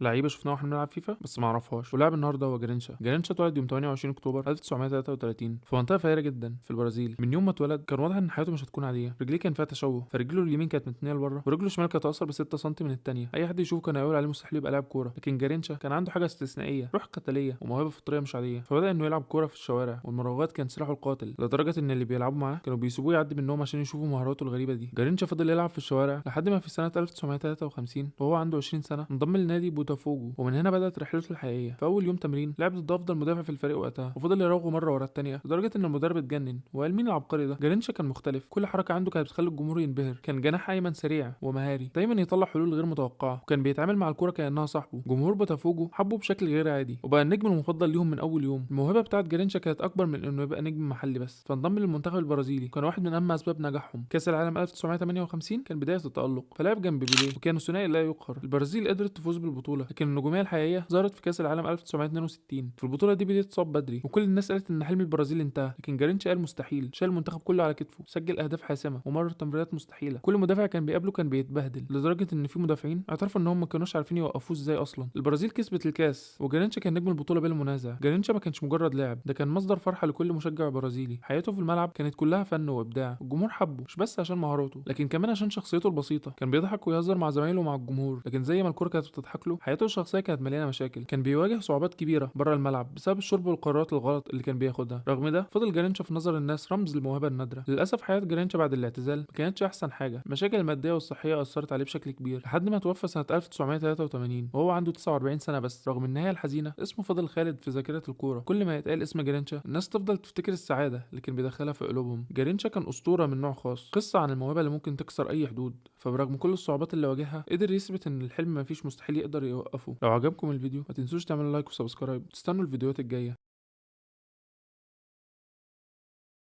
لعيبه شفناه واحنا بنلعب فيفا بس ما اعرفهاش، ولعب النهارده هو جرينشا. جرينشا اتولد يوم 28 اكتوبر 1933 في منطقه فقيره جدا في البرازيل. من يوم ما اتولد كان واضح ان حياته مش هتكون عاديه. رجليه كان فيها تشوه، فرجله اليمين كانت متنيه لبره ورجله الشمال كانت اقصر ب 6 سم من الثانيه. اي حد يشوفه كان هيقول عليه مستحيل يبقى لاعب كوره، لكن جرينشا كان عنده حاجه استثنائيه، روح قتاليه وموهبه فطريه مش عاديه. فبدا انه يلعب كوره في الشوارع، والمراوغات كان سلاحه القاتل لدرجه ان اللي بيلعبوا معاه كانوا بيسيبوه يعدي منهم عشان يشوفوا مهاراته الغريبه دي. جرينشا فضل يلعب في الشوارع لحد ما في سنه 1953 وهو عنده 20 سنه انضم لنادي بوتافوجو، ومن هنا بدات رحلته الحقيقيه. في اول يوم تمرين لعب ضد افضل مدافع في الفريق وقتها، وفضل يراوغه مره ورا الثانيه لدرجه ان المدرب اتجنن وقال مين العبقري ده. جرينشا كان مختلف، كل حركه عنده كانت بتخلي الجمهور ينبهر. كان جناح ايمن سريع ومهاري، دايما يطلع حلول غير متوقعه، وكان بيتعامل مع الكوره كانها صاحبه. جمهور بوتافوجو حبه بشكل غير عادي وبقى النجم المفضل ليهم من اول يوم. الموهبه بتاعت جرينشا كانت اكبر من انه يبقى نجم محلي بس، فانضم للمنتخب البرازيلي وكان واحد من اهم اسباب نجاحهم. كاس العالم 1958 كان بدايه التالق، فلعب جنب بيليه وكانوا ثنائي لا يقهر. البرازيل قدرت تفوز بالبطوله، لكن النجوميه الحقيقيه ظهرت في كاس العالم 1962. في البطوله دي بيليه اتصاب بدري وكل الناس قالت ان حلم البرازيل انتهى، لكن جرينشا قال مستحيل. شال المنتخب كله على كتفه، سجل اهداف حاسمه ومرر تمريرات مستحيله. كل مدافع كان بيقابله كان بيتبهدل لدرجه ان في مدافعين اعترفوا انهم ما كانوش عارفين يوقفوه ازاي اصلا. البرازيل كسبت الكاس وجرينشا كان نجم البطوله بلا منازع. جرينشا ما كانش مجرد لاعب، ده كان مصدر فرحه لكل مشجع برازيلي. حياته في الملعب كانت كلها فن وابداع. الجمهور حبه مش بس عشان مهاراته، لكن كمان عشان شخصيته البسيطه. كان بيضحك ويهزر مع زمايله ومع الجمهور، لكن زي ما الكوره كانت بتضحك له حياته الشخصيه كانت مليانه مشاكل. كان بيواجه صعوبات كبيره بره الملعب بسبب الشرب والقرارات الغلط اللي كان بياخدها. رغم ده فضل جرينشا في نظر الناس رمز للموهبه النادره. للاسف حياه جرينشا بعد الاعتزال ما كانتش احسن حاجه. المشاكل الماديه والصحيه اثرت عليه بشكل كبير لحد ما توفى سنه 1983 وهو عنده 49 سنه بس. رغم النهايه الحزينه اسمه فضل خالد في ذاكره الكوره. كل ما يتقال اسم جرينشا الناس تفضل تفتكر السعاده اللي كان بيدخلها في قلوبهم. جرينشا كان اسطوره من نوع خاص، قصه عن الموهبه اللي ممكن تكسر اي حدود. فبرغم كل الصعوبات اللي واجهها قدر يثبت ان الحلم مفيش مستحيل يقدر يوقفه. لو عجبكم الفيديو ما تنسوش تعملوا لايك وسبسكرايب، تستنوا الفيديوهات الجايه.